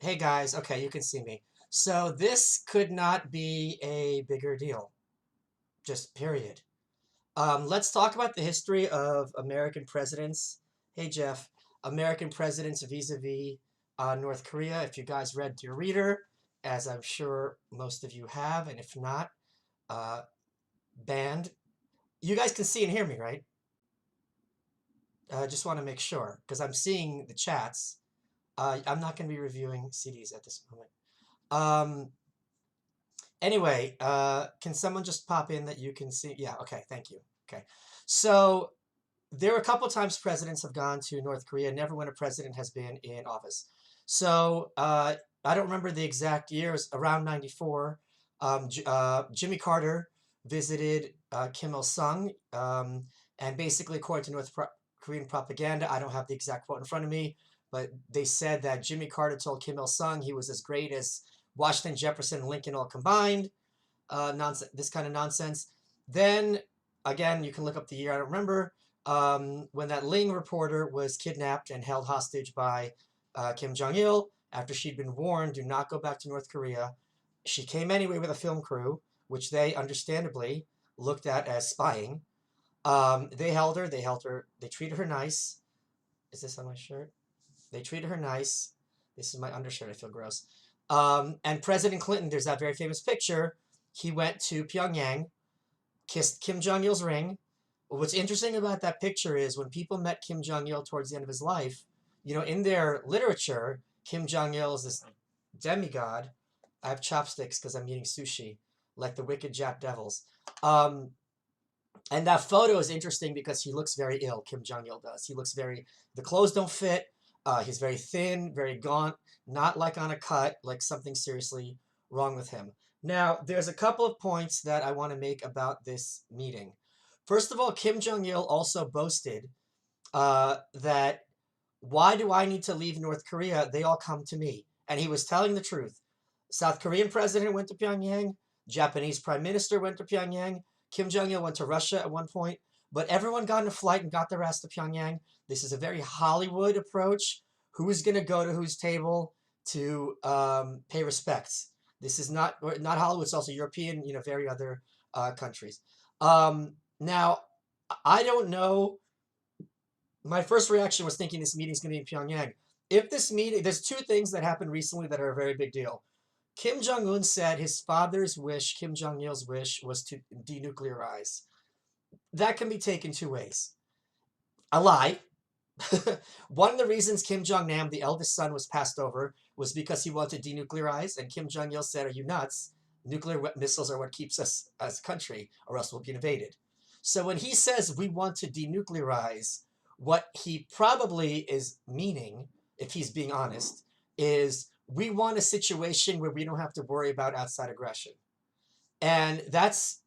Hey guys, okay, you can see me. So this could not be a bigger deal, just period. Let's talk about the history of American presidents. Hey Jeff, American presidents vis-a-vis North Korea. If you guys read Dear Reader, as I'm sure most of you have, and if not, uh, banned. You guys can see and hear me, right? Just want to make sure because I'm seeing the chats. I'm not going to be reviewing CDs at this moment. Um, Anyway, can someone just pop in that you can see? Yeah, okay, thank you. Okay. So there are a couple times presidents have gone to North Korea, never when a president has been in office. So I don't remember the exact years, around 94. Jimmy Carter visited Kim Il Sung, and basically, according to Korean propaganda, I don't have the exact quote in front of me, but they said that Jimmy Carter told Kim Il Sung he was as great as Washington, Jefferson, and Lincoln all combined. Nonsense, this kind of nonsense. Then again, you can look up the year. I don't remember when that Ling reporter was kidnapped and held hostage by Kim Jong Il after she'd been warned, "Do not go back to North Korea." She came anyway with a film crew, which they understandably looked at as spying. They held her. They held her. They treated her nice. Is this on my shirt? They treated her nice. This is my undershirt. I feel gross. And President Clinton, there's that very famous picture. He went to Pyongyang, kissed Kim Jong il's ring. What's interesting about that picture is when people met Kim Jong il towards the end of his life, in their literature, Kim Jong il is this demigod. I have chopsticks because I'm eating sushi, like the wicked Jap devils. Um, and that photo is interesting because he looks very ill. Kim Jong Il does. He looks very. The clothes don't fit. He's very thin, very gaunt, not like on a cut, like something seriously wrong with him. Now, there's a couple of points that I want to make about this meeting. First of all, Kim Jong Il also boasted that why do I need to leave North Korea? They all come to me, and he was telling the truth. South Korean president went to Pyongyang. Japanese prime minister went to Pyongyang. Kim Jong Il went to Russia at one point, but everyone got in a flight and got their ass to Pyongyang. This is a very Hollywood approach. Who's going to go to whose table to pay respects? This is not Hollywood. It's also European, very other countries. Now, I don't know. My first reaction was thinking this meeting's going to be in Pyongyang. If this meeting, there's two things that happened recently that are a very big deal. Kim Jong Un said his father's wish, Kim Jong il's wish, was to denuclearize. That can be taken two ways. A lie. One of the reasons Kim Jong Nam, the eldest son, was passed over was because he wanted to denuclearize, and Kim Jong il said, "Are you nuts? Nuclear missiles are what keeps us as a country, or else we'll be invaded." So when he says we want to denuclearize, what he probably is meaning, if he's being honest, is we want a situation where we don't have to worry about outside aggression. And that's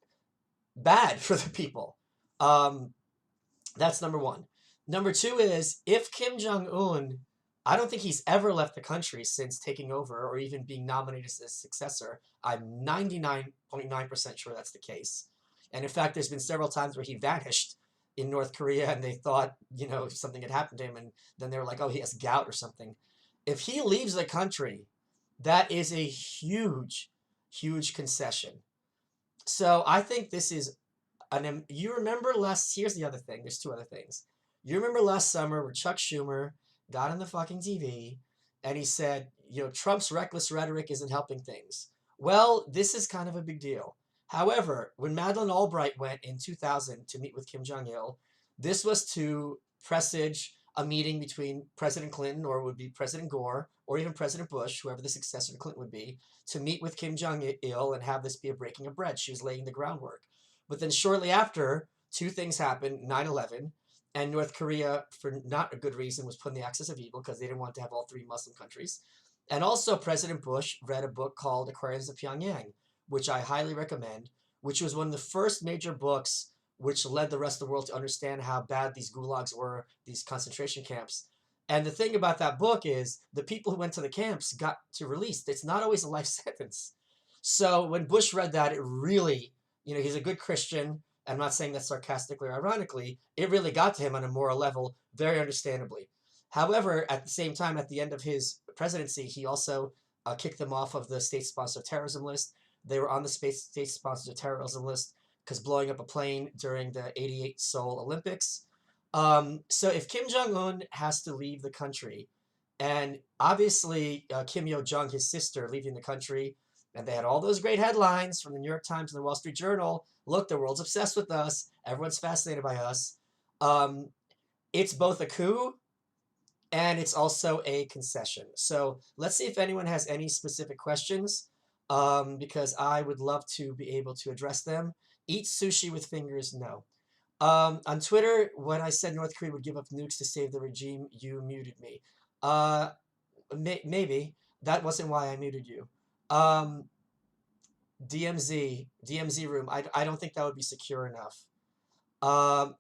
bad for the people. That's number one. Number two is if Kim Jong Un, I don't think he's ever left the country since taking over or even being nominated as a successor. I'm 99.9% sure that's the case. And in fact, there's been several times where he vanished in North Korea and they thought, something had happened to him. And then they were like, oh, he has gout or something. If he leaves the country, that is a huge, huge concession. So I think this is you remember here's the other thing. There's two other things. You remember last summer where Chuck Schumer got on the fucking TV and he said, Trump's reckless rhetoric isn't helping things. Well, this is kind of a big deal. However, when Madeleine Albright went in 2000 to meet with Kim Jong il, this was to presage a meeting between President Clinton, or it would be President Gore, or even President Bush, whoever the successor to Clinton would be, to meet with Kim Jong il and have this be a breaking of bread. She was laying the groundwork. But then shortly after, two things happened, 9/11, and North Korea, for not a good reason, was put on the axis of evil because they didn't want to have all three Muslim countries. And also President Bush read a book called Aquariums of Pyongyang, which I highly recommend, which was one of the first major books which led the rest of the world to understand how bad these gulags were, these concentration camps. And the thing about that book is the people who went to the camps got to release. It's not always a life sentence. So when Bush read that, it really, he's a good Christian. I'm not saying that sarcastically or ironically. It really got to him on a moral level, very understandably. However, at the same time, at the end of his presidency, he also kicked them off of the state-sponsored terrorism list. They were on the state-sponsored terrorism list because blowing up a plane during the '88 Seoul Olympics. So if Kim Jong Un has to leave the country, and obviously Kim Yo Jong, his sister, leaving the country, and they had all those great headlines from the New York Times and the Wall Street Journal. Look, the world's obsessed with us. Everyone's fascinated by us. Um, it's both a coup and it's also a concession. So let's see if anyone has any specific questions, because I would love to be able to address them. Eat sushi with fingers? No. On Twitter, when I said North Korea would give up nukes to save the regime, you muted me. Uh, maybe. That wasn't why I muted you. Um, DMZ room. I don't think that would be secure enough. Um,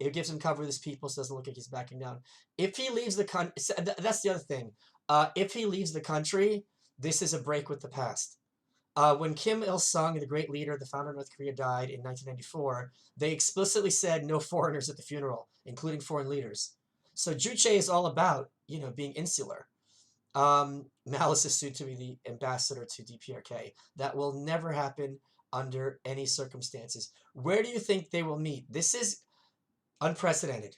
it gives him cover with his people, so it doesn't look like he's backing down. If he leaves the country, that's the other thing. If he leaves the country, this is a break with the past. When Kim Il Sung, the great leader, the founder of North Korea, died in 1994, they explicitly said no foreigners at the funeral, including foreign leaders. So Juche is all about, being insular. Malice is soon to be the ambassador to DPRK. That will never happen under any circumstances. Where do you think they will meet? This is unprecedented.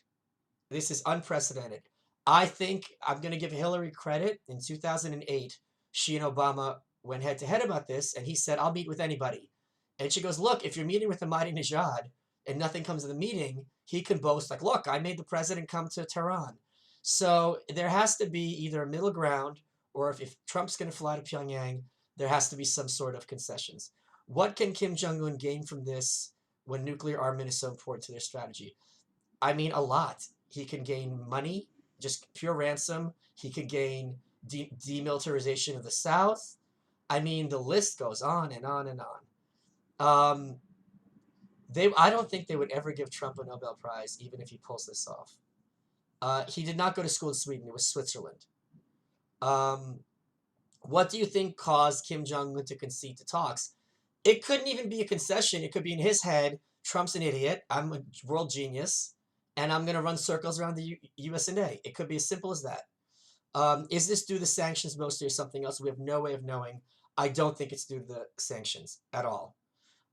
This is unprecedented. I think I'm going to give Hillary credit. In 2008, she and Obama went head to head about this, and he said, I'll meet with anybody. And she goes, look, if you're meeting with Ahmadinejad and nothing comes of the meeting, he can boast, like, look, I made the president come to Tehran. So there has to be either a middle ground, or if Trump's going to fly to Pyongyang, there has to be some sort of concessions. What can Kim Jong-un gain from this when nuclear armament is so important to their strategy? I mean, a lot. He can gain money, just pure ransom. He could gain demilitarization of the South. I mean, the list goes on and on and on. I don't think they would ever give Trump a Nobel Prize, even if he pulls this off. He did not go to school in Sweden. It was Switzerland. What do you think caused Kim Jong-un to concede to talks? It couldn't even be a concession. It could be in his head, Trump's an idiot, I'm a world genius, and I'm going to run circles around the US and A. It could be as simple as that. Is this due to the sanctions mostly or something else? We have no way of knowing. I don't think it's due to the sanctions at all.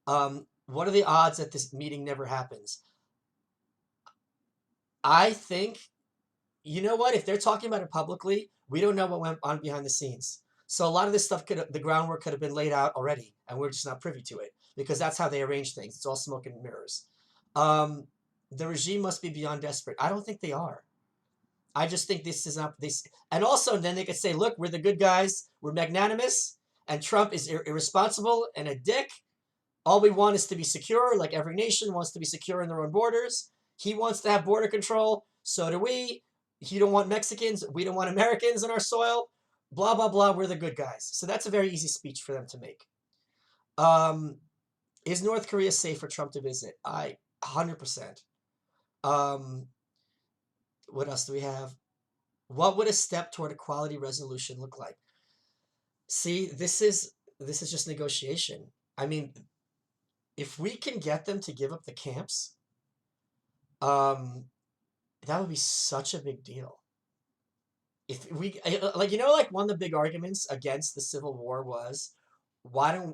What are the odds that this meeting never happens? I think, you know what? If they're talking about it publicly, we don't know what went on behind the scenes. So a lot of this stuff the groundwork could have been laid out already, and we're just not privy to it because that's how they arrange things. It's all smoke and mirrors. The regime must be beyond desperate. I don't think they are. I just think this is not this. And also, then they could say, look, we're the good guys. We're magnanimous. And Trump is irresponsible and a dick. All we want is to be secure, like every nation wants to be secure in their own borders. He wants to have border control. So do we. He don't want Mexicans. We don't want Americans on our soil. Blah, blah, blah. We're the good guys. So that's a very easy speech for them to make. Is North Korea safe for Trump to visit? 100%. What else do we have? What would a step toward a quality resolution look like? See, this is just negotiation. I mean, if we can get them to give up the camps, that would be such a big deal. If we like one of the big arguments against the Civil War was why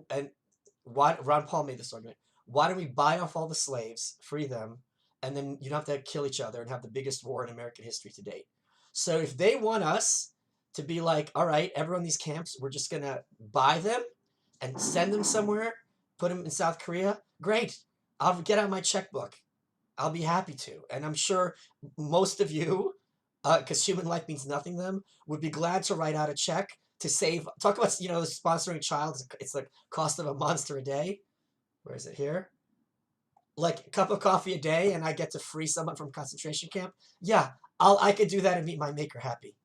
Ron Paul made this argument. Why don't we buy off all the slaves, free them, and then you don't have to kill each other and have the biggest war in American history to date. So if they want us to be like, all right, everyone in these camps, we're just going to buy them and send them somewhere, put them in South Korea, great. I'll get out my checkbook. I'll be happy to. And I'm sure most of you, because human life means nothing to them, would be glad to write out a check to save. Talk about, sponsoring a child. It's like cost of a monster a day. Where is it here? Like a cup of coffee a day and I get to free someone from concentration camp. Yeah, I could do that and make my maker happy.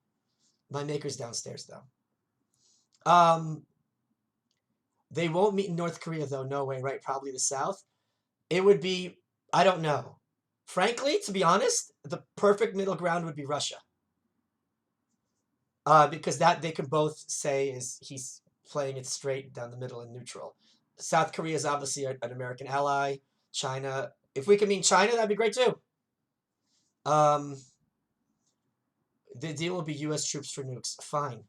My maker's downstairs though. They won't meet in North Korea though. No way, right? Probably the South. It would be, I don't know. Frankly, to be honest, the perfect middle ground would be Russia. Because that they can both say is he's playing it straight down the middle and neutral. South Korea is obviously an American ally. China, if we can meet China, that'd be great too. The deal will be U.S. troops for nukes. Fine.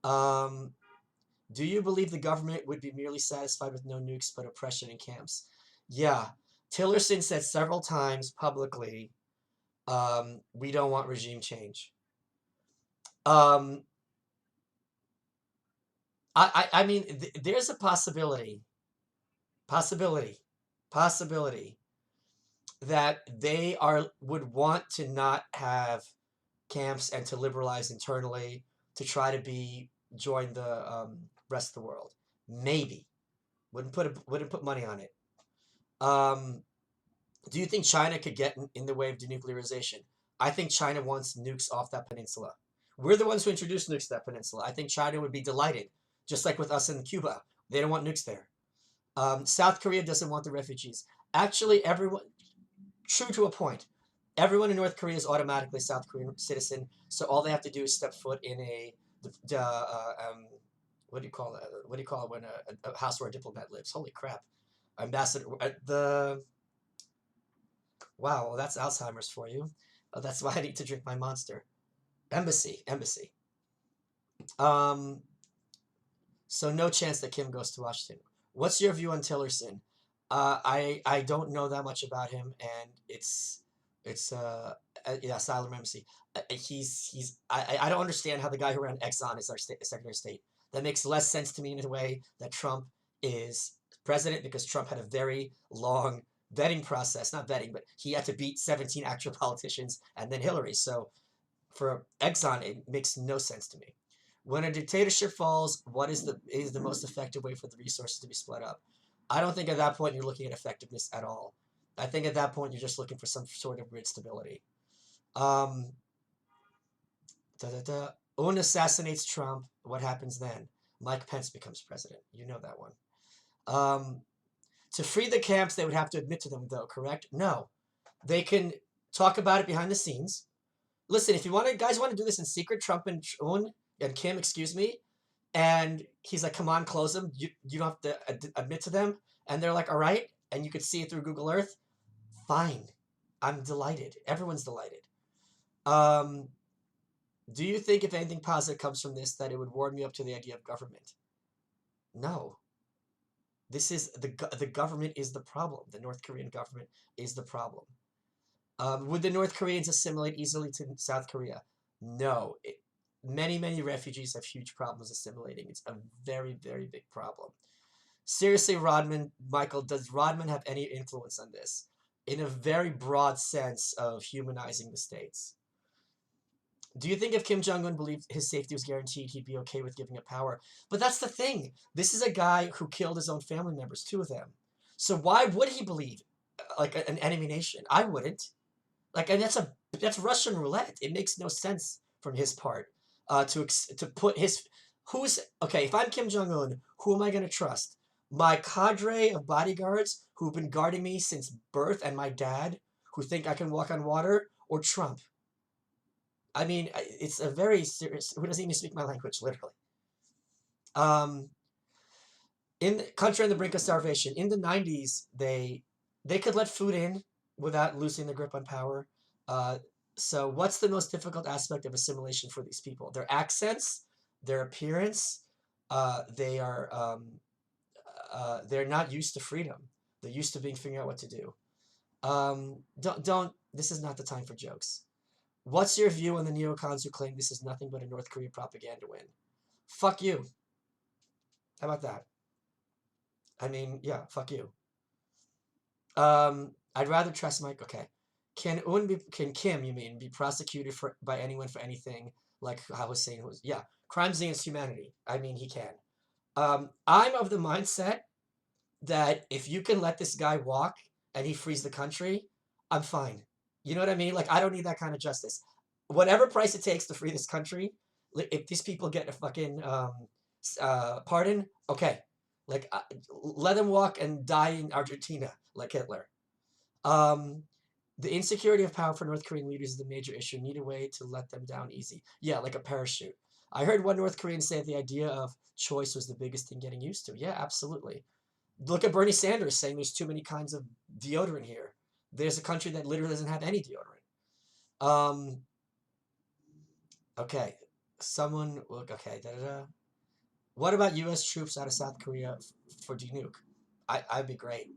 Um, do you believe the government would be merely satisfied with no nukes but oppression in camps? Yeah. Tillerson said several times publicly, we don't want regime change. Um, I mean, there's a possibility, possibility that they would want to not have camps and to liberalize internally to try to join the rest of the world. Maybe wouldn't put money on it. Um, do you think China could get in the way of denuclearization? I think China wants nukes off that peninsula. We're the ones who introduced nukes to that peninsula. I think China would be delighted, just like with us in Cuba. They don't want nukes there. South Korea doesn't want the refugees. Actually, everyone, true to a point, everyone in North Korea is automatically a South Korean citizen. So all they have to do is step foot in what do you call it? What do you call it when a house where a diplomat lives? Holy crap, ambassador. The Wow, well, that's Alzheimer's for you. That's why I need to drink my Monster. Embassy, embassy. Um, so no chance that Kim goes to Washington. What's your view on Tillerson? I don't know that much about him, and it's yeah, asylum embassy. I don't understand how the guy who ran Exxon is our Secretary of State. That makes less sense to me in a way that Trump is president because Trump had a very long vetting process, not vetting, but he had to beat 17 actual politicians and then Hillary. So for Exxon, it makes no sense to me. When a dictatorship falls, what is the most effective way for the resources to be split up? I don't think at that point you're looking at effectiveness at all. I think at that point you're just looking for some sort of grid stability. Um, da, da, da. Un assassinates Trump. What happens then? Mike Pence becomes president. You know that one. Um, to free the camps, they would have to admit to them, though, correct? No. They can talk about it behind the scenes. Listen, if you guys want to do this in secret, Trump and Kim, excuse me, and he's like, come on, close them. You don't have to admit to them. And they're like, all right. And you could see it through Google Earth. Fine. I'm delighted. Everyone's delighted. Um, do you think if anything positive comes from this, that it would warm you up to the idea of government? No. This is the government is the problem. The North Korean government is the problem. Would the North Koreans assimilate easily to South Korea? No. Many refugees have huge problems assimilating. It's a very, very big problem. Seriously, Rodman, Michael, does Rodman have any influence on this? In a very broad sense of humanizing the states. Do you think if Kim Jong-un believed his safety was guaranteed, he'd be okay with giving up power? But that's the thing. This is a guy who killed his own family members, two of them. So why would he believe like an enemy nation? I wouldn't. Like, and that's Russian roulette. It makes no sense from his part to put his who's okay. If I'm Kim Jong Un, who am I going to trust? My cadre of bodyguards who've been guarding me since birth, and my dad, who think I can walk on water, or Trump? I mean, it's a very serious. Who doesn't even speak my language, literally? Um, in the country on the brink of starvation. In the '90s, they could let food in without losing the grip on power. Uh, so, what's the most difficult aspect of assimilation for these people? Their accents, their appearance. They are they're not used to freedom. They're used to being figuring out what to do. Don't. This is not the time for jokes. What's your view on the neocons who claim this is nothing but a North Korean propaganda win? Fuck you. How about that? I mean, yeah, fuck you. I'd rather trust Mike. Okay. Can Kim, you mean, be prosecuted by anyone for anything like how Hussein was? Yeah, crimes against humanity. I mean, he can. I'm of the mindset that if you can let this guy walk and he frees the country, I'm fine. You know what I mean? Like, I don't need that kind of justice. Whatever price it takes to free this country, if these people get a fucking pardon, okay. Like, let them walk and die in Argentina like Hitler. Um, the insecurity of power for North Korean leaders is the major issue. Need a way to let them down easy. Yeah, like a parachute. I heard one North Korean say the idea of choice was the biggest thing getting used to. Yeah, absolutely. Look at Bernie Sanders saying there's too many kinds of deodorant here. There's a country that literally doesn't have any deodorant. Um, Okay. Someone look. Okay. Da, da, da. What about U.S. troops out of South Korea for denuke? I'd be great.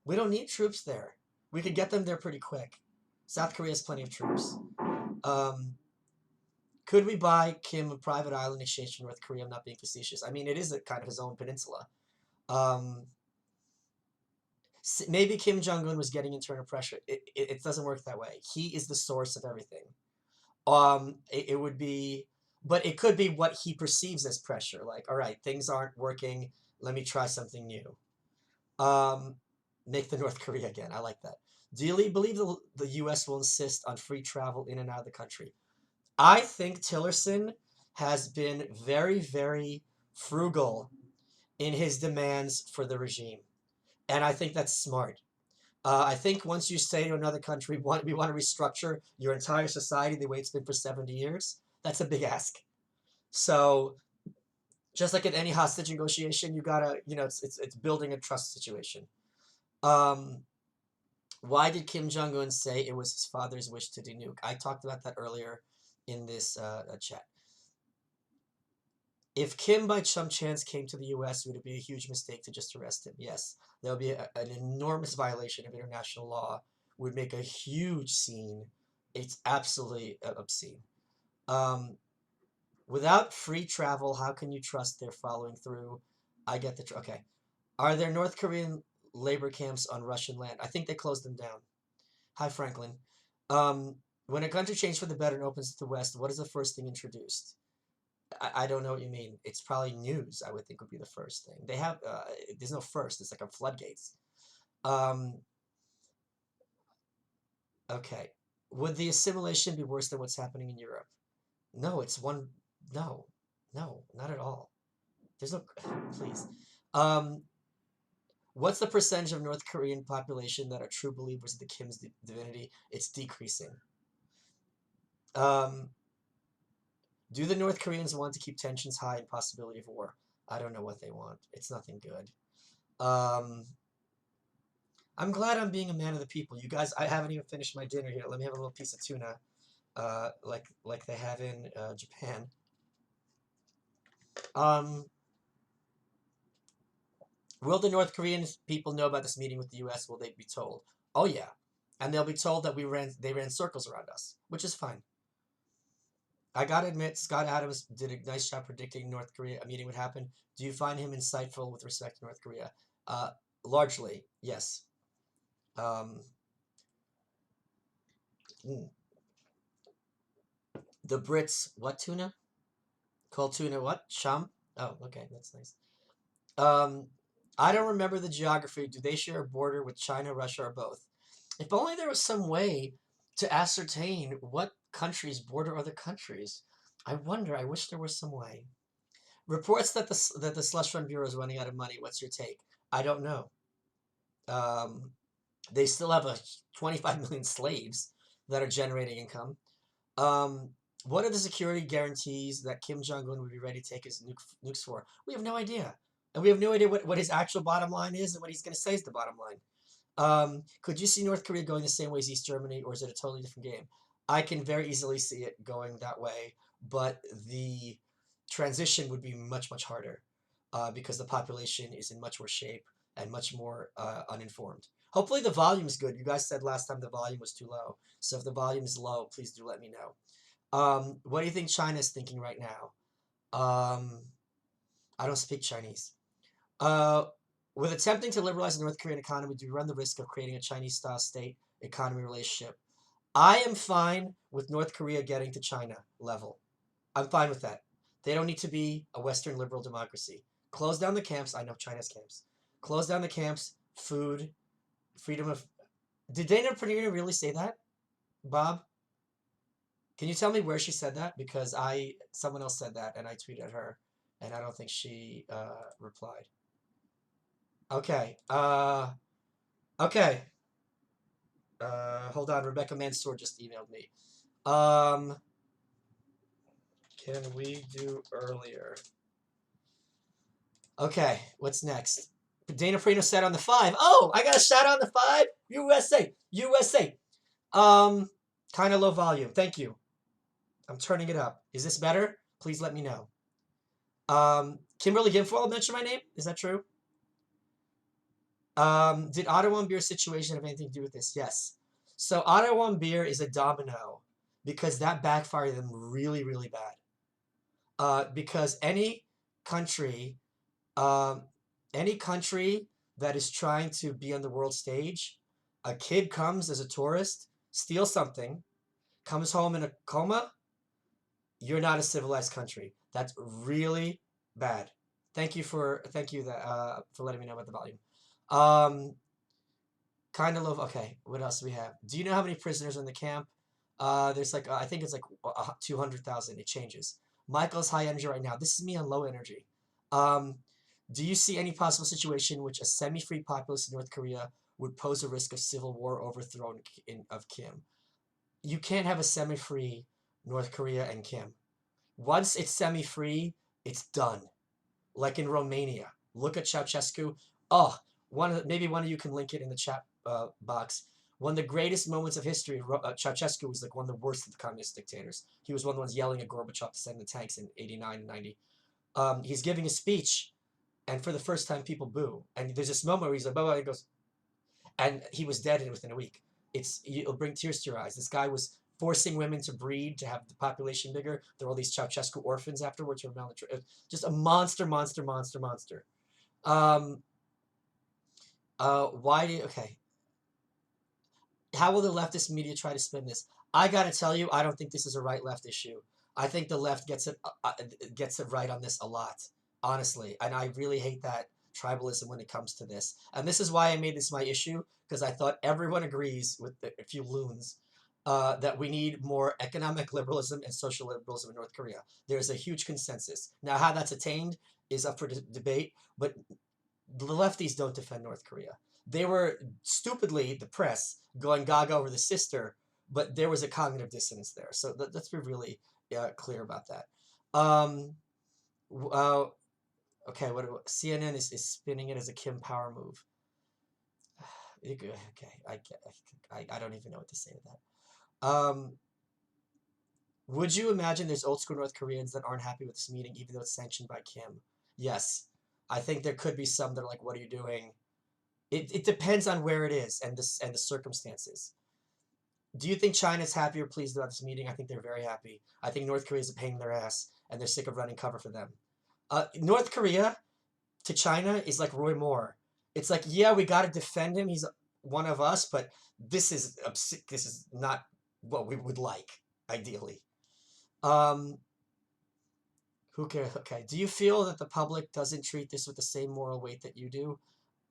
We don't need troops there. We could get them there pretty quick. South Korea has plenty of troops. Um, could we buy Kim a private island in exchange for North Korea? I'm not being facetious. I mean, it is a kind of his own peninsula. Um, maybe Kim Jong Un was getting internal pressure. It doesn't work that way. He is the source of everything. It would be, but it could be what he perceives as pressure. Like, all right, things aren't working. Let me try something new. Um, make the North Korea again. I like that. Do you believe the U.S. will insist on free travel in and out of the country? I think Tillerson has been very, very frugal in his demands for the regime. And I think that's smart. I think once you say to another country, we want to restructure your entire society the way it's been for 70 years, that's a big ask. So just like in any hostage negotiation, you gotta, it's building a trust situation. Um, why did Kim Jong Un say it was his father's wish to denuke? I talked about that earlier in this chat. If Kim by some chance came to the U.S., would it be a huge mistake to just arrest him? Yes, there would be an enormous violation of international law. Would make a huge scene. It's absolutely obscene. Um, without free travel, how can you trust they're following through? I get the okay. Are there North Korean labor camps on Russian land? I think they closed them down. Hi, Franklin. Um, when a country changes for the better and opens to the West, what is the first thing introduced? I don't know what you mean. It's probably news, I would think would be the first thing. They have, there's no first, it's like a floodgates. Um, okay. Would the assimilation be worse than what's happening in Europe? No, it's one, no, no, not at all. There's no, please. Um, what's the percentage of North Korean population that are true believers of the Kim's divinity? It's decreasing. Um, do the North Koreans want to keep tensions high and possibility of war? I don't know what they want. It's nothing good. Um, I'm glad I'm being a man of the people. You guys, I haven't even finished my dinner here. Let me have a little piece of tuna, like they have in Japan. Um, will the North Korean people know about this meeting with the U.S.? Will they be told? Oh yeah, and they'll be told that they ran circles around us, which is fine. I gotta admit, Scott Adams did a nice job predicting North Korea a meeting would happen. Do you find him insightful with respect to North Korea? Uh, largely, yes. Um, mm. The Brits, what tuna? Called tuna what? Sham? Oh, okay, that's nice. Um, I don't remember the geography. Do they share a border with China, Russia, or both? If only there was some way to ascertain what countries border other countries. I wonder. I wish there was some way. Reports that the slush fund bureau is running out of money. What's your take? I don't know. Um, they still have 25 million slaves that are generating income. Um, what are the security guarantees that Kim Jong Un would be ready to take his nukes for? We have no idea. And we have no idea what his actual bottom line is and what he's going to say is the bottom line. Could you see North Korea going the same way as East Germany, or is it a totally different game? I can very easily see it going that way, but the transition would be much, much harder because the population is in much worse shape and much more uninformed. Hopefully the volume is good. You guys said last time the volume was too low. So if the volume is low, please do let me know. What do you think China's thinking right now? Um, I don't speak Chinese. Uh, with attempting to liberalize the North Korean economy, do we run the risk of creating a Chinese-style state economy relationship? I am fine with North Korea getting to China level. I'm fine with that. They don't need to be a Western liberal democracy. Close down the camps. I know China's camps. Close down the camps. Food, freedom of. Did Dana Pernilla really say that, Bob? Can you tell me where she said that? Because someone else said that, and I tweeted at her, and I don't think she replied. Okay. Okay. Hold on. Rebecca Mansour just emailed me. Um, can we do earlier? Okay. What's next? Dana Perino said on the 5. Oh, I got a shout out on the 5. USA. USA. Kind of low volume. Thank you. I'm turning it up. Is this better? Please let me know. Kimberly Guilfoyle mentioned my name. Is that true? Did Ottawa beer situation have anything to do with this? Yes. So Ottawa beer is a domino because that backfired them really, really bad. Because country, um, any country that is trying to be on the world stage, a kid comes as a tourist, steals something, comes home in a coma, you're not a civilized country. That's really bad. Thank you that for letting me know about the volume. Um, kind of love. Okay, what else do we have? Do you know how many prisoners are in the camp? There's like I think it's like 200,000. It changes. Michael's high energy right now. This is me on low energy. Um, do you see any possible situation in which a semi-free populace in North Korea would pose a risk of civil war overthrow of Kim? You can't have a semi-free North Korea and Kim. Once it's semi-free, it's done. Like in Romania. Look at Ceausescu. Oh, maybe one of you can link it in the chat box. One of the greatest moments of history, Ceausescu was like one of the worst of the communist dictators. He was one of the ones yelling at Gorbachev to send the tanks in 89 and 90. He's giving a speech, and for the first time, people boo. And there's this moment where he's like, blah, blah, and he goes, and he was dead within a week. It'll bring tears to your eyes. This guy was forcing women to breed to have the population bigger. There were all these Ceausescu orphans afterwards who were malnourished. Just a monster, monster, monster, monster. Um, okay. How will the leftist media try to spin this? I gotta tell you, I don't think this is a right-left issue. I think the left gets it right on this a lot, honestly, and I really hate that tribalism when it comes to this. And this is why I made this my issue because I thought everyone agrees with a few loons that we need more economic liberalism and social liberalism in North Korea. There's a huge consensus. Now, how that's attained is up for debate, but the lefties don't defend North Korea. They were stupidly, the press, going gaga over the sister, but there was a cognitive dissonance there. So let's be really clear about that. Um, uh, okay, CNN is spinning it as a Kim Power move. Okay, I don't even know what to say to that. Would you imagine there's old school North Koreans that aren't happy with this meeting, even though it's sanctioned by Kim? Yes. I think there could be some that are like, what are you doing? It depends on where it is and the circumstances. Do you think China's happy or pleased about this meeting? I think they're very happy. I think North Korea is a pain in their ass, and they're sick of running cover for them. North Korea to China is like Roy Moore. It's like, yeah, we got to defend him. He's one of us, but this is not what we would like, ideally. Um, who cares? Okay. Do you feel that the public doesn't treat this with the same moral weight that you do?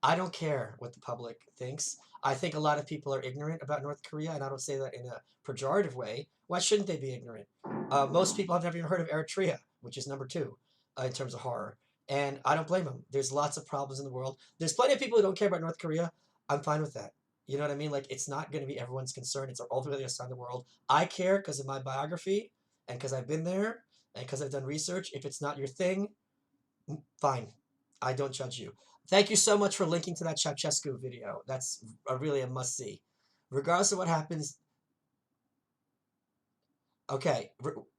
I don't care what the public thinks. I think a lot of people are ignorant about North Korea, and I don't say that in a pejorative way. Why shouldn't they be ignorant? Most people have never even heard of Eritrea, which is number two in terms of horror. And I don't blame them. There's lots of problems in the world. There's plenty of people who don't care about North Korea. I'm fine with that. You know what I mean? Like, it's not going to be everyone's concern. It's all the other side of the world. I care because of my biography and because I've been there and because I've done research. If it's not your thing, fine. I don't judge you. Thank you so much for linking to that Ceausescu video. That's really a must-see. Regardless of what happens, okay,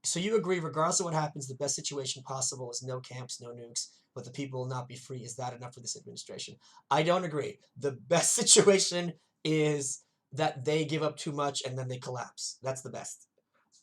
so you agree, regardless of what happens, the best situation possible is no camps, no nukes, but the people will not be free. Is that enough for this administration? I don't agree. The best situation is that they give up too much and then they collapse. That's the best.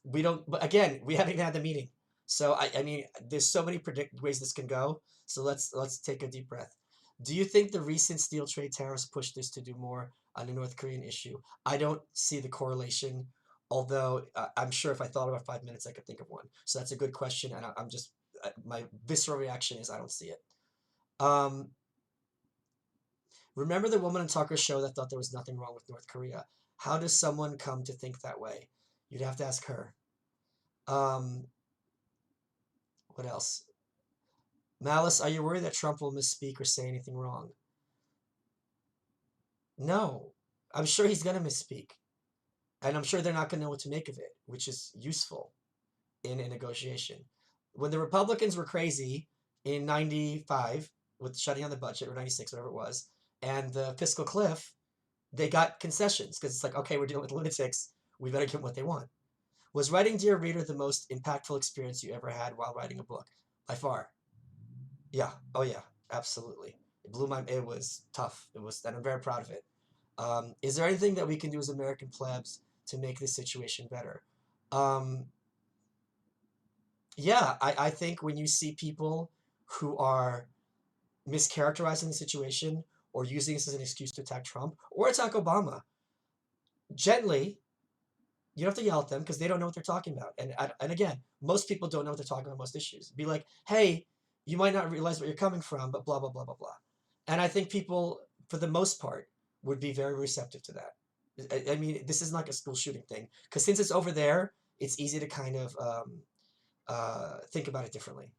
We don't, but again, we haven't even had the meeting. So I mean, there's so many ways this can go. So let's take a deep breath. Do you think the recent steel trade tariffs pushed this to do more on the North Korean issue? I don't see the correlation, although I'm sure if I thought about 5 minutes, I could think of one. So that's a good question, and I'm just my visceral reaction is I don't see it. Um, remember the woman on Tucker's show that thought there was nothing wrong with North Korea? How does someone come to think that way? You'd have to ask her. Um, what else? Malice, are you worried that Trump will misspeak or say anything wrong? No. I'm sure he's going to misspeak. And I'm sure they're not going to know what to make of it, which is useful in a negotiation. When the Republicans were crazy in 95 with shutting down the budget, or 96, whatever it was, and the fiscal cliff, they got concessions because it's like, okay, we're dealing with lunatics. We better give them what they want. Was writing Dear Reader the most impactful experience you ever had while writing a book? By far. Yeah. Oh yeah. Absolutely. It blew my. It was tough. It was, and I'm very proud of it. Is there anything that we can do as American plebs to make this situation better? Um, yeah, I think when you see people who are mischaracterizing the situation or using this as an excuse to attack Trump or attack Obama, gently, you don't have to yell at them because they don't know what they're talking about. And again, most people don't know what they're talking about most issues. Be like, hey, you might not realize where you're coming from, but blah blah blah blah blah. And I think people, for the most part, would be very receptive to that. I mean, this is not a school shooting thing because since it's over there, it's easy to kind of think about it differently.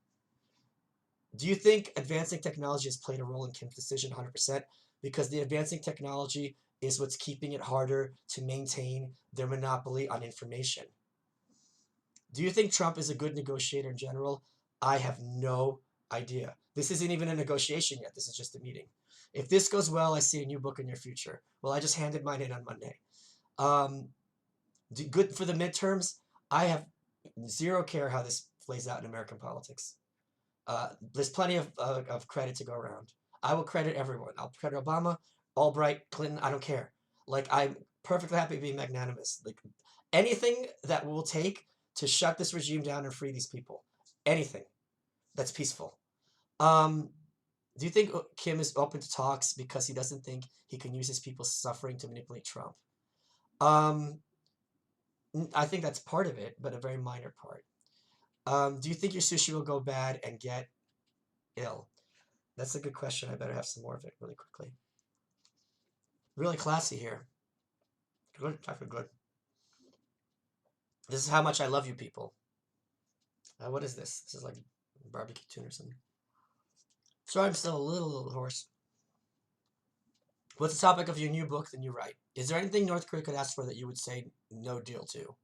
Do you think advancing technology has played a role in Kim's decision 100%? Because the advancing technology is what's keeping it harder to maintain their monopoly on information. Do you think Trump is a good negotiator in general? I have no idea. This isn't even a negotiation yet. This is just a meeting. If this goes well, I see a new book in your future. Well, I just handed mine in on Monday. Um, good for the midterms. I have zero care how this plays out in American politics. There's plenty of credit to go around. I will credit everyone. I'll credit Obama, Albright, Clinton. I don't care. Like I'm perfectly happy being magnanimous. Like anything that will take to shut this regime down and free these people. Anything that's peaceful. Um, do you think Kim is open to talks because he doesn't think he can use his people's suffering to manipulate Trump? Um, I think that's part of it, but a very minor part. Do you think your sushi will go bad and get ill? That's a good question. I better have some more of it really quickly. Really classy here. Good. I feel good. This is how much I love you people. What is this? This is like barbecue tuna or something. Sorry, I'm still a little hoarse. What's the topic of your new book that you write? Is there anything North Korea could ask for that you would say no deal to?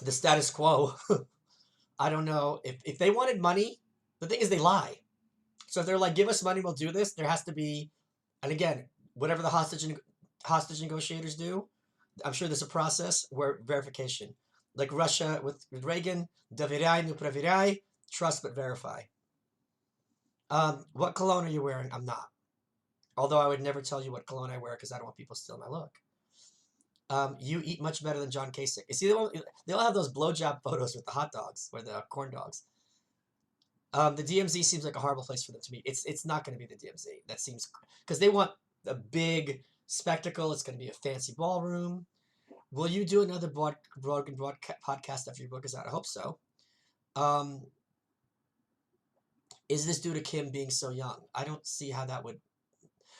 The status quo. I don't know. If they wanted money, the thing is they lie. So if they're like, give us money, we'll do this, there has to be, and again, whatever the hostage negotiators do, I'm sure there's a process where verification. Like Russia with Reagan, doверяй, не проверяй, trust but verify. What cologne are you wearing? I'm not. Although I would never tell you what cologne I wear because I don't want people stealing my look. You eat much better than John Kasich. You see, they all have those blowjob photos with the hot dogs or the corn dogs. The DMZ seems like a horrible place for them to meet. It's not going to be the DMZ. That seems because they want a big spectacle. It's going to be a fancy ballroom. Will you do another podcast after your book is out? I hope so. Um, is this due to Kim being so young? I don't see how that would.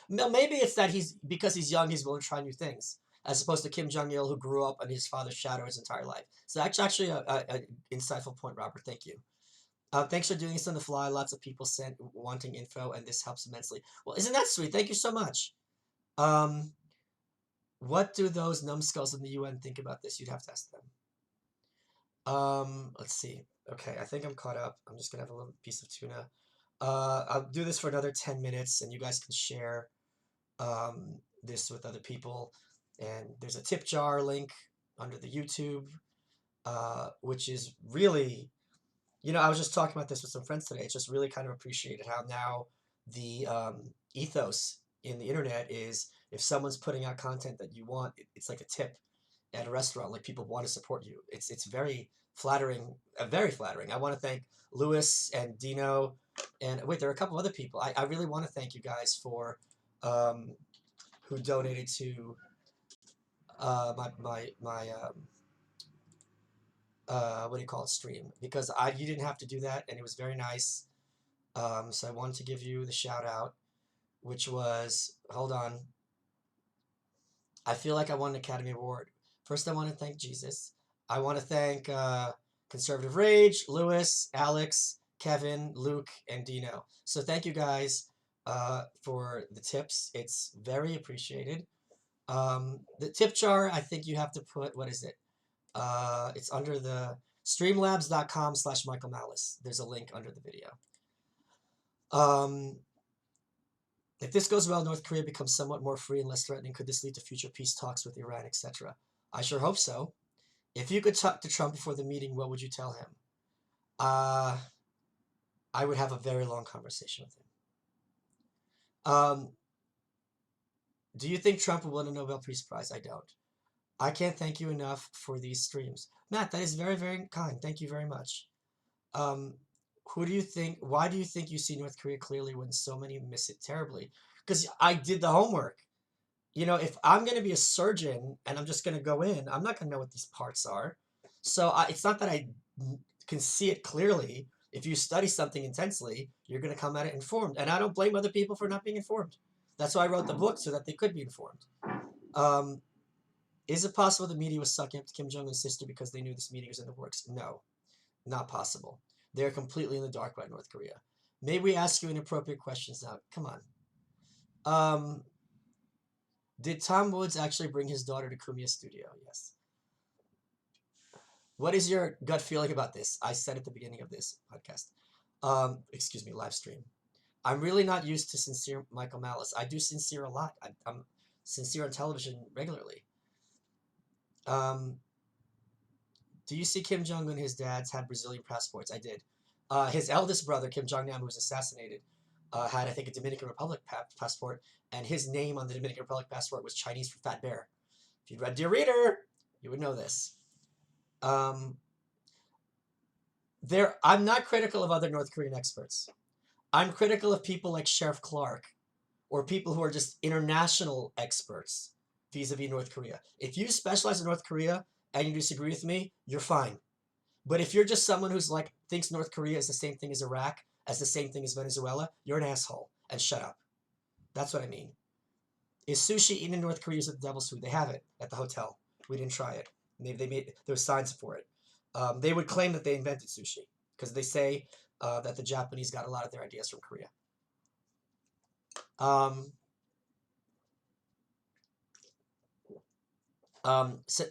Maybe it's that he's because he's young, he's willing to try new things, as opposed to Kim Jong Il, who grew up on his father's shadow his entire life. So that's actually a insightful point, Robert. Thank you. Thanks for doing this on the fly. Lots of people sent wanting info, and this helps immensely. Well, isn't that sweet? Thank you so much. Um, what do those numbskulls in the UN think about this? You'd have to ask them. Let's see. Okay, I think I'm caught up. I'm just gonna have a little piece of tuna. I'll do this for another 10 minutes, and you guys can share this with other people. And there's a tip jar link under the YouTube, which is really, I was just talking about this with some friends today. It's just really kind of appreciated how now the ethos in the internet is if someone's putting out content that you want, it's like a tip at a restaurant. Like people want to support you. It's very flattering, very flattering. I want to thank Lewis and Dino, and wait, there are a couple other people. I really want to thank you guys for who donated to my what do you call it, stream, because you didn't have to do that and it was very nice. So I wanted to give you the shout out, which was, hold on, I feel like I won an Academy Award. First, I want to thank Jesus. I want to thank Conservative Rage, Lewis, Alex, Kevin, Luke, and Dino. So thank you guys for the tips. It's very appreciated. The tip jar, I think you have to put, what is it? It's under the streamlabs.com/Michael Malice. There's a link under the video. If this goes well, North Korea becomes somewhat more free and less threatening. Could this lead to future peace talks with Iran, etc.? I sure hope so. If you could talk to Trump before the meeting, what would you tell him? Uh, I would have a very long conversation with him. Um, do you think Trump will win a Nobel Peace Prize? I don't. I can't thank you enough for these streams. Matt, that is very, very kind. Thank you very much. Um, who do you think, why do you think you see North Korea clearly when so many miss it terribly? Because I did the homework. You know, if I'm going to be a surgeon and I'm just going to go in, I'm not going to know what these parts are. So it's not that I can see it clearly. If you study something intensely, you're going to come at it informed. And I don't blame other people for not being informed. That's why I wrote the book, so that they could be informed. Um, is it possible the media was sucking up to Kim Jong-un's sister because they knew this meeting was in the works? No, not possible. They're completely in the dark about North Korea. May we ask you inappropriate questions now? Come on. Did Tom Woods actually bring his daughter to Kumia's studio? Yes. What is your gut feeling about this? I said at the beginning of this podcast. Excuse me, live stream. I'm really not used to sincere Michael Malice. I do sincere a lot. I'm sincere on television regularly. Do you see Kim Jong Un? His dad's had Brazilian passports. I did. His eldest brother, Kim Jong Nam, who was assassinated, had, I think, a Dominican Republic passport, and his name on the Dominican Republic passport was Chinese for Fat Bear. If you'd read Dear Reader, you would know this. I'm not critical of other North Korean experts. I'm critical of people like Sheriff Clark, or people who are just international experts vis-a-vis North Korea. If you specialize in North Korea and you disagree with me, you're fine. But if you're just someone who's like thinks North Korea is the same thing as Iraq, as the same thing as Venezuela, you're an asshole. And shut up. That's what I mean. Is sushi eaten in North Korea is the devil's food? They have it at the hotel. We didn't try it. They made there were signs for it. They would claim that they invented sushi because they say that the Japanese got a lot of their ideas from Korea. So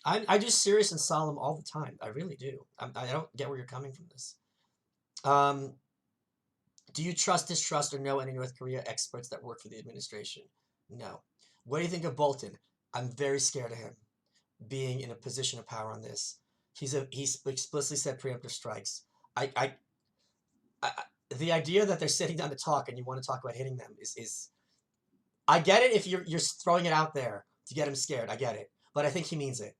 I do serious and solemn all the time. I really do. I don't get where you're coming from this. Do you trust, distrust, or know any North Korea experts that work for the administration? No. What do you think of Bolton? I'm very scared of him being in a position of power on this. He's explicitly said preemptive strikes. I the idea that they're sitting down to talk and you want to talk about hitting them is I get it if you're throwing it out there to get him scared. I get it, but I think he means it.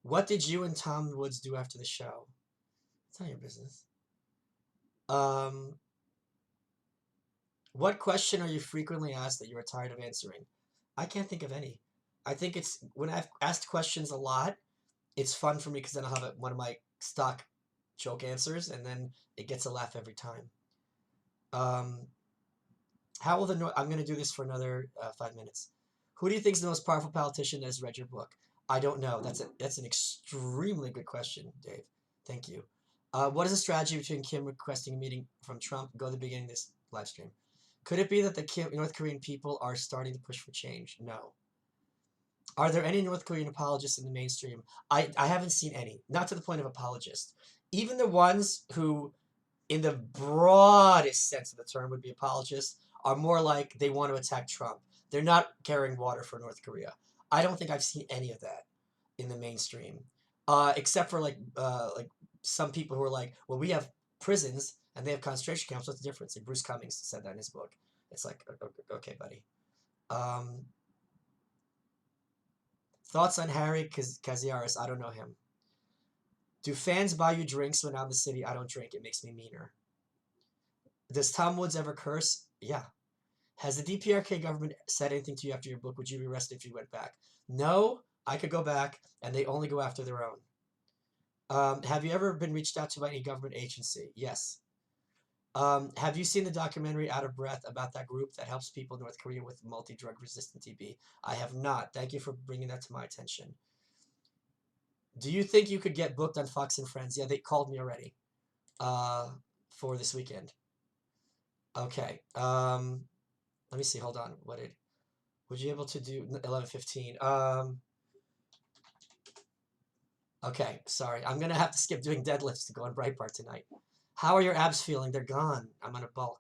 What did you and Tom Woods do after the show? It's not your business. What question are you frequently asked that you are tired of answering? I can't think of any. I think it's when I've asked questions a lot, it's fun for me because then I'll have one of my stock joke answers, and then it gets a laugh every time. How will the North? I'm going to do this for another 5 minutes. Who do you think is the most powerful politician that has read your book? I don't know. That's an extremely good question, Dave. Thank you. What is the strategy between Kim requesting a meeting from Trump? Go to the beginning of this live stream. Could it be that the North Korean people are starting to push for change? No. Are there any North Korean apologists in the mainstream? I haven't seen any. Not to the point of apologist. Even the ones who, in the broadest sense of the term, would be apologists are more like they want to attack Trump. They're not carrying water for North Korea. I don't think I've seen any of that in the mainstream, except for like some people who are like, well, we have prisons and they have concentration camps. What's the difference? Like Bruce Cummings said that in his book. It's like, okay, buddy. Thoughts on Harry Caziaris? I don't know him. Do fans buy you drinks when out in the city? I don't drink. It makes me meaner. Does Tom Woods ever curse? Yeah. Has the DPRK government said anything to you after your book? Would you be arrested if you went back? No, I could go back, and they only go after their own. Have you ever been reached out to by any government agency? Yes. Have you seen the documentary Out of Breath about that group that helps people in North Korea with multi-drug resistant TB? I have not. Thank you for bringing that to my attention. Do you think you could get booked on Fox and Friends? Yeah, they called me already for this weekend. Okay. Let me see. Hold on. Would you be able to do 11:15? Okay. Sorry. I'm going to have to skip doing deadlifts to go on Breitbart tonight. How are your abs feeling? They're gone. I'm on a bulk.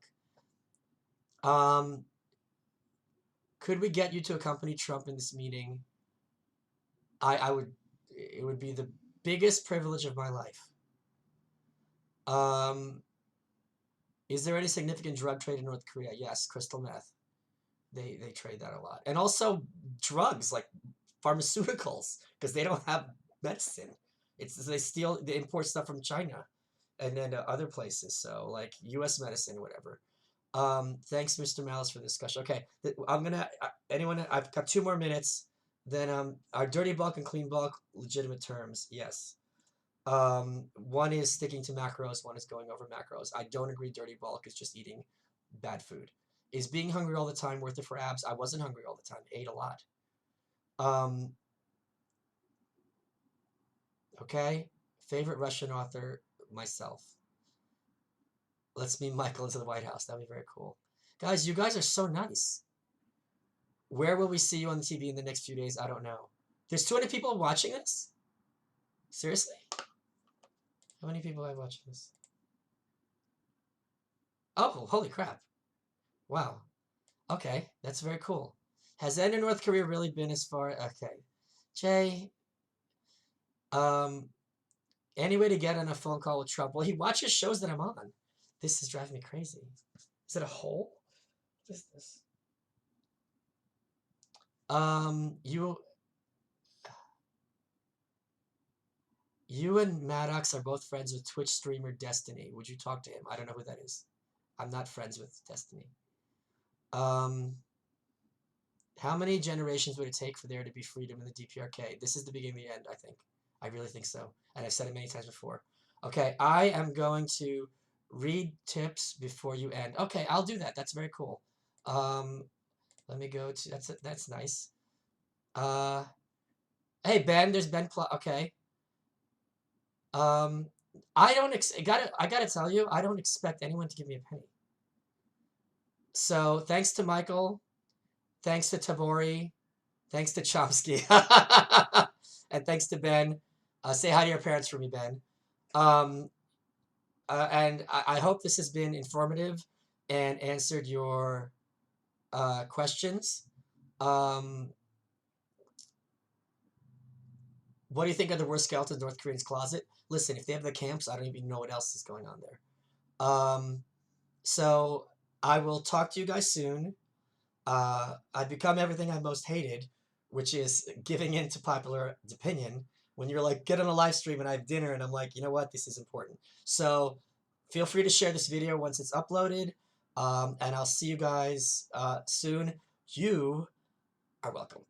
Could we get you to accompany Trump in this meeting? I would. It would be the biggest privilege of my life. Um, is there any significant drug trade in North Korea? Yes, crystal meth. They trade that a lot, and also drugs like pharmaceuticals because they don't have medicine. They import stuff from China, and then other places. So like U.S. medicine, whatever. Thanks, Mr. Malice, for the discussion. Okay, I'm gonna anyone. I've got 2 more minutes. Then our dirty bulk and clean bulk legitimate terms. Yes. One is sticking to macros. One is going over macros. I don't agree. Dirty bulk is just eating bad food. Is being hungry all the time worth it for abs? I wasn't hungry all the time. Ate a lot. Um, okay. Favorite Russian author? Myself. Let's meet Michael into the White House. That'd be very cool. Guys, you guys are so nice. Where will we see you on the TV in the next few days? I don't know. There's 200 people watching this? Seriously? How many people are watching this? Oh, holy crap. Wow. Okay, that's very cool. Has the end of North Korea really been as far? Okay. Jay, um, any way to get on a phone call with Trump? Well, he watches shows that I'm on. This is driving me crazy. Is it a hole? What is this? You and Maddox are both friends with Twitch streamer Destiny. Would you talk to him? I don't know who that is. I'm not friends with Destiny. Um, how many generations would it take for there to be freedom in the DPRK? This is the beginning of the end, I think. I really think so. And I've said it many times before. Okay, I am going to read tips before you end. Okay, I'll do that. That's very cool. Let me go to that's nice. Hey Ben, there's Ben. Okay. I don't I gotta tell you, I don't expect anyone to give me a penny. So thanks to Michael, thanks to Tabori, thanks to Chomsky, and thanks to Ben. Say hi to your parents for me, Ben. Um, and I hope this has been informative and answered your questions. What do you think are the worst skeletons in North Korean's closet? Listen, if they have the camps, I don't even know what else is going on there. So I will talk to you guys soon. I've become everything I most hated, which is giving in to popular opinion. When you're like, get on a live stream and I have dinner, and I'm like, you know what, this is important. So feel free to share this video once it's uploaded, and I'll see you guys soon. You are welcome.